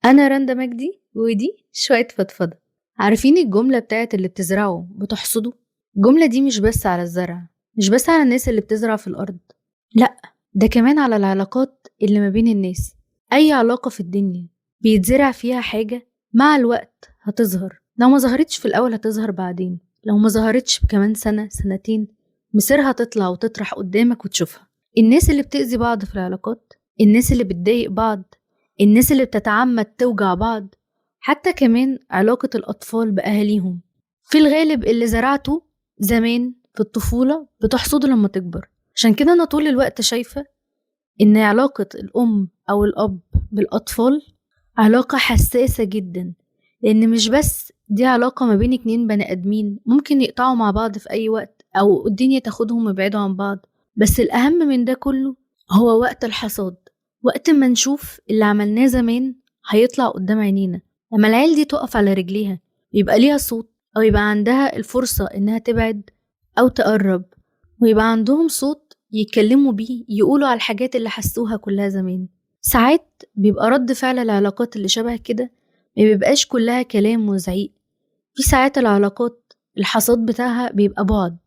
أنا رندا مجدي ودي شوية فضفضة. عارفين الجملة بتاعت اللي بتزرعه بتحصده؟ الجملة دي مش بس على الزرع، مش بس على الناس اللي بتزرع في الأرض، لأ، ده كمان على العلاقات اللي ما بين الناس. أي علاقة في الدنيا بيتزرع فيها حاجة مع الوقت هتظهر. لو ما ظهرتش في الأول هتظهر بعدين، لو ما ظهرتش كمان سنة سنتين مصيرها تطلع وتطرح قدامك وتشوفها. الناس اللي بتأذي بعض في العلاقات، الناس اللي بتضايق بعض، الناس اللي بتتعمد توجع بعض، حتى كمان علاقة الأطفال بأهاليهم، في الغالب اللي زرعته زمان في الطفولة بتحصده لما تكبر. عشان كده أنا طول الوقت شايفة إن علاقة الأم أو الأب بالأطفال علاقة حساسة جدا، لأن مش بس دي علاقة ما بين اتنين بني آدمين ممكن يقطعوا مع بعض في أي وقت أو الدنيا تاخدهم ويبعدوا عن بعض، بس الأهم من ده كله هو وقت الحصاد. وقت ما نشوف اللي عملناه زمان هيطلع قدام عينينا، لما العيال دي تقف على رجليها ويبقى ليها صوت، أو يبقى عندها الفرصة إنها تبعد أو تقرب، ويبقى عندهم صوت يتكلموا بيه يقولوا على الحاجات اللي حسوها كلها زمان. ساعات بيبقى رد فعل العلاقات اللي شبه كده ما بيبقاش كلها كلام وزعيق. في ساعات العلاقات الحصاد بتاعها بيبقى بعد،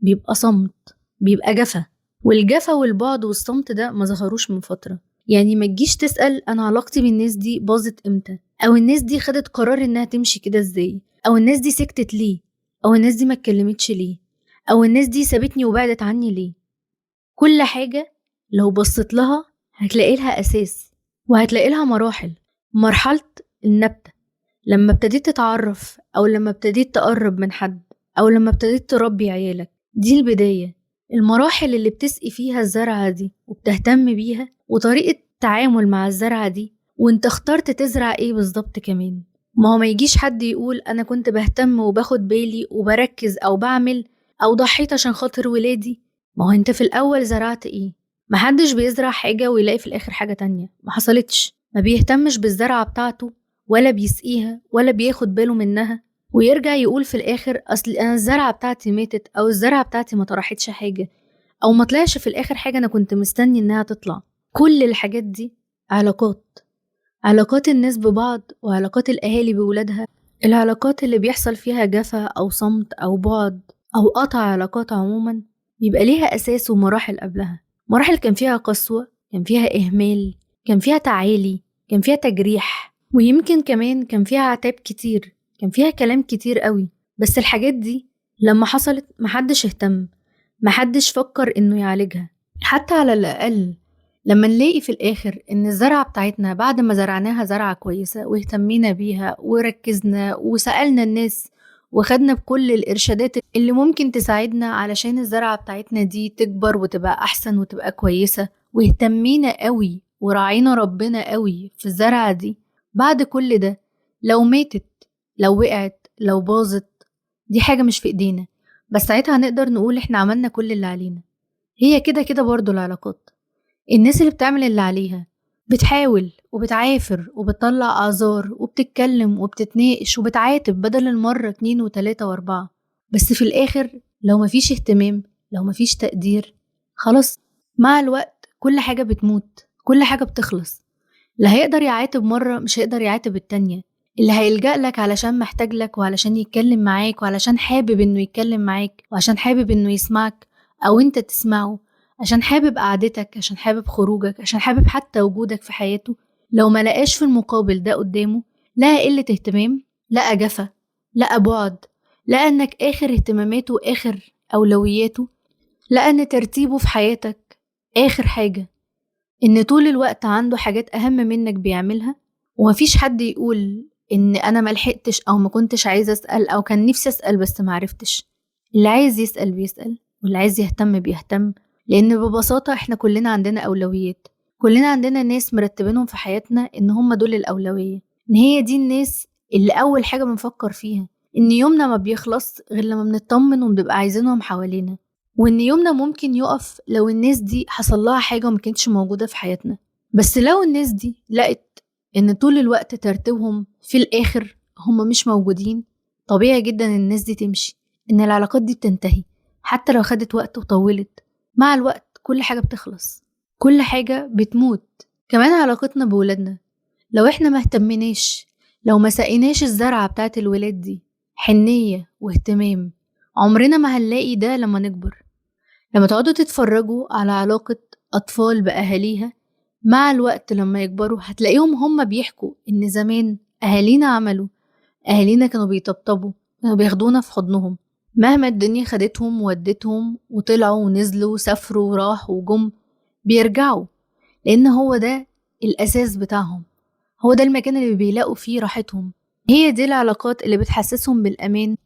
بيبقى صمت، بيبقى جفا. والجفا والبعد والصمت ده ما ظهروش من فترة. يعني ما تجيش تسأل أنا علاقتي بالناس دي باظت إمتى، أو الناس دي خدت قرار إنها تمشي كده إزاي، أو الناس دي سكتت ليه، أو الناس دي ما اتكلمتش ليه، أو الناس دي سابتني وبعدت عني ليه. كل حاجة لو بصيت لها هتلاقي لها أساس، وهتلاقي لها مراحل. مرحلة النبتة، لما ابتديت تتعرف أو لما ابتديت تقرب من حد أو لما ابتديت تربي عيالك، دي البداية. المراحل اللي بتسقي فيها الزرعة دي وبتهتم بيها، وطريقة تعامل مع الزرعة دي، وانت اخترت تزرع ايه بالظبط كمان. ما هو ما يجيش حد يقول أنا كنت بهتم وباخد بالي وبركز أو بعمل أو ضحيت عشان خاطر ولادي. ما هو انت في الأول زرعت ايه؟ محدش بيزرع حاجة ويلاقي في الآخر حاجة تانية، ما حصلتش. ما بيهتمش بالزرعة بتاعته ولا بيسقيها ولا بياخد باله منها، ويرجع يقول في الآخر أصل أنا الزرعة بتاعتي ماتت، أو الزرعة بتاعتي ما طرحتش حاجة، أو ما طلعش في الآخر حاجة أنا كنت مستني إنها تطلع. كل الحاجات دي علاقات، علاقات الناس ببعض وعلاقات الأهالي بولادها، العلاقات اللي بيحصل فيها جفا أو صمت أو بعد أو قطع علاقات عموما، بيبقى ليها أساس ومراحل قبلها. مراحل كان فيها قسوة، كان فيها إهمال، كان فيها تعالي، كان فيها تجريح، ويمكن كمان كان فيها عتاب كتير، كان فيها كلام كتير قوي. بس الحاجات دي لما حصلت محدش اهتم، محدش فكر إنه يعالجها. حتى على الأقل لما نلاقي في الآخر إن الزرعة بتاعتنا بعد ما زرعناها زرعة كويسة واهتمينا بيها وركزنا وسألنا الناس وخدنا بكل الإرشادات اللي ممكن تساعدنا علشان الزرعة بتاعتنا دي تكبر وتبقى أحسن وتبقى كويسة، واهتمينا قوي وراعينا ربنا قوي في الزرعة دي، بعد كل ده لو ماتت، لو وقعت، لو باظت، دي حاجة مش في إيدينا. بس ساعتها هنقدر نقول إحنا عملنا كل اللي علينا. هي كده كده برضو العلاقات، الناس اللي بتعمل اللي عليها بتحاول وبتعافر وبتطلع أعذار وبتتكلم وبتتناقش وبتعاتب بدل المرة 2 و3 و4، بس في الآخر لو مفيش اهتمام، لو مفيش تقدير، خلاص مع الوقت كل حاجة بتموت، كل حاجة بتخلص. اللي هيقدر يعاتب مرة مش هيقدر يعاتب التانية. اللي هيلجأ لك علشان محتاج لك وعلشان يتكلم معاك وعلشان حابب انه يتكلم معاك وعشان حابب انه يسمعك او انت تسمعه، عشان حابب قعدتك، عشان حابب خروجك، عشان حابب حتى وجودك في حياته، لو ما لقاش في المقابل ده قدامه، لقى قلة اهتمام، لقى جفا، لقى بعد، لقى انك اخر اهتماماته واخر اولوياته، لقى ان ترتيبه في حياتك اخر حاجة، ان طول الوقت عنده حاجات اهم منك بيعملها. ومفيش حد يقول ان انا ملحقتش او ما كنتش عايزة اسأل او كان نفسي اسأل بس معرفتش. اللي عايز يسأل بيسأل، واللي عايز يهتم بيهتم، لان ببساطة احنا كلنا عندنا اولويات، كلنا عندنا ناس مرتبينهم في حياتنا ان هم دول الاولوية، ان هي دي الناس اللي اول حاجة بنفكر فيها، ان يومنا ما بيخلص غير لما بنطمن وبنبقى عايزينهم حوالينا، وإن يومنا ممكن يقف لو الناس دي حصل لها حاجة وما كانتش موجودة في حياتنا. بس لو الناس دي لقت إن طول الوقت ترتيبهم في الآخر هم مش موجودين، طبيعي جدا إن الناس دي تمشي، إن العلاقات دي بتنتهي حتى لو خدت وقت وطولت. مع الوقت كل حاجة بتخلص، كل حاجة بتموت، كمان علاقتنا بولادنا. لو احنا ما اهتمناش، لو ما سقيناش الزرعة بتاعت الولاد دي حنية واهتمام، عمرنا ما هنلاقي ده لما نكبر. لما تقعدوا تتفرجوا على علاقة أطفال بأهاليها مع الوقت لما يكبروا، هتلاقيهم هم بيحكوا إن زمان أهالينا عملوا، أهالينا كانوا بيطبطبوا، كانوا بياخدونا في حضنهم مهما الدنيا خدتهم وودتهم، وطلعوا ونزلوا سافروا وراحوا وجم بيرجعوا، لأن هو ده الأساس بتاعهم، هو ده المكان اللي بيلاقوا فيه راحتهم، هي دي العلاقات اللي بتحسسهم بالأمان.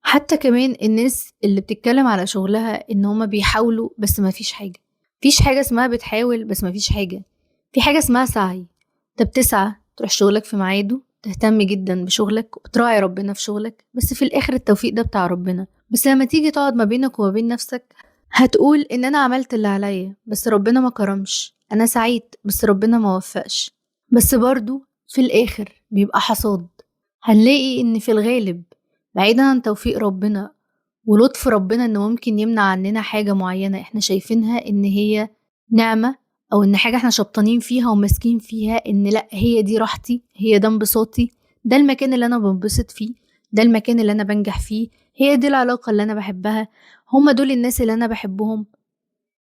حتى كمان الناس اللي بتتكلم على شغلها ان هما بيحاولوا بس ما فيش حاجة، فيش حاجة اسمها بتحاول بس ما فيش حاجة، في حاجة اسمها سعي. انت بتسعى تروح شغلك في ميعاده، تهتم جدا بشغلك وبتراعي ربنا في شغلك، بس في الاخر التوفيق ده بتاع ربنا. بس لما تيجي تقعد ما بينك وما بين نفسك هتقول ان انا عملت اللي عليا بس ربنا ما كرمش، انا سعيت بس ربنا ما وفقش. بس برضو في الاخر بيبقى حصاد. هنلاقي ان في الغالب بعيدا عن توفيق ربنا ولطف ربنا انه ممكن يمنع عننا حاجة معينة احنا شايفينها ان هي نعمة، او ان حاجة احنا شبطانين فيها وماسكين فيها ان لا هي دي راحتي، هي ده انبساطي، ده المكان اللي انا بنبسط فيه، ده المكان اللي انا بنجح فيه، هي دي العلاقة اللي انا بحبها، هما دول الناس اللي انا بحبهم.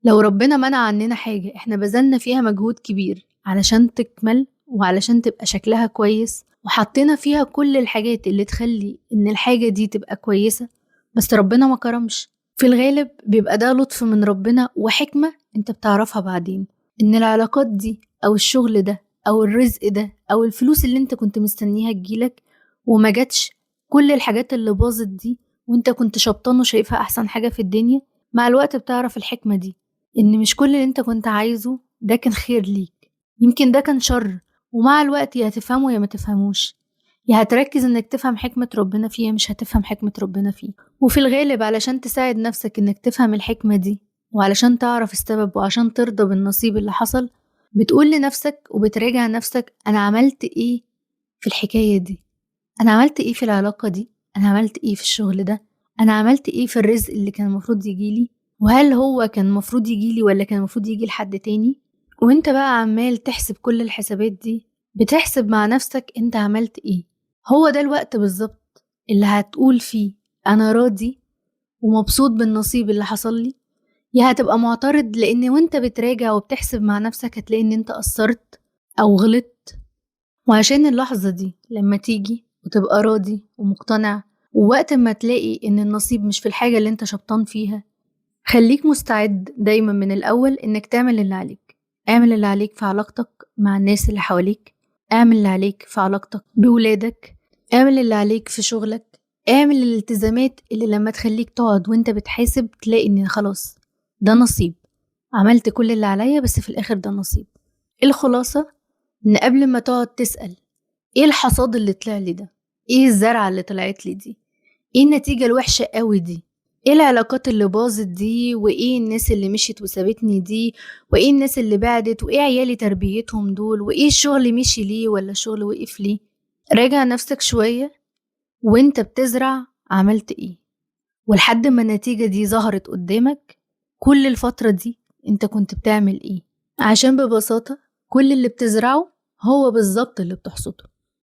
لو ربنا منع عننا حاجة احنا بذلنا فيها مجهود كبير علشان تكمل وعلشان تبقى شكلها كويس، وحطينا فيها كل الحاجات اللي تخلي ان الحاجة دي تبقى كويسة، بس ربنا ما كرمش، في الغالب بيبقى ده لطف من ربنا وحكمة انت بتعرفها بعدين، ان العلاقات دي او الشغل ده او الرزق ده او الفلوس اللي انت كنت مستنيها تجيلك وما جاتش، كل الحاجات اللي باظت دي وانت كنت شبطان وشايفها احسن حاجة في الدنيا، مع الوقت بتعرف الحكمة دي، ان مش كل اللي انت كنت عايزه ده كان خير ليك، يمكن ده كان شر، ومع الوقت يا هتفهمه يا ما تفهموش، يا هتركز انك تفهم حكمة ربنا فيه يا مش هتفهم حكمة ربنا فيه. وفي الغالب علشان تساعد نفسك انك تفهم الحكمة دي وعلشان تعرف السبب وعشان ترضى بالنصيب اللي حصل، بتقول لنفسك وبتراجع نفسك انا عملت ايه في الحكاية دي، انا عملت ايه في العلاقة دي، انا عملت ايه في الشغل ده، انا عملت ايه في الرزق اللي كان المفروض يجيلي، وهل هو كان المفروض يجيلي ولا كان المفروض يجي لحد تاني. وانت بقى عمال تحسب كل الحسابات دي، بتحسب مع نفسك انت عملت ايه، هو ده الوقت بالظبط اللي هتقول فيه انا راضي ومبسوط بالنصيب اللي حصل لي، يا هتبقى معترض لان وانت بتراجع وبتحسب مع نفسك هتلاقي ان انت قصرت او غلطت. وعشان اللحظة دي لما تيجي وتبقى راضي ومقتنع، ووقت ما تلاقي ان النصيب مش في الحاجة اللي انت شبطان فيها، خليك مستعد دايما من الأول إنك تعمل اللي عليك. اعمل اللي عليك في علاقتك مع الناس اللي حواليك، اعمل اللي عليك في علاقتك بولادك، اعمل اللي عليك في شغلك، اعمل الالتزامات اللي لما تخليك تقعد وانت بتحاسب تلاقي ان خلاص ده نصيب، عملت كل اللي عليا بس في الآخر ده نصيب. الخلاصة ان قبل ما تقعد تسأل ايه الحصاد اللي طلع لي ده، ايه الزرعة اللي طلعت لي دي، ايه النتيجة الوحشة قوي دي، ايه العلاقات اللي باظت دي، وايه الناس اللي مشيت وسابتني دي، وايه الناس اللي بعدت، وايه عيالي تربيتهم دول، وايه الشغل مشي ليه ولا الشغل وقف ليه. راجع نفسك شوية وانت بتزرع عملت ايه، ولحد ما النتيجة دي ظهرت قدامك كل الفترة دي انت كنت بتعمل ايه، عشان ببساطة كل اللي بتزرعه هو بالظبط اللي بتحصده.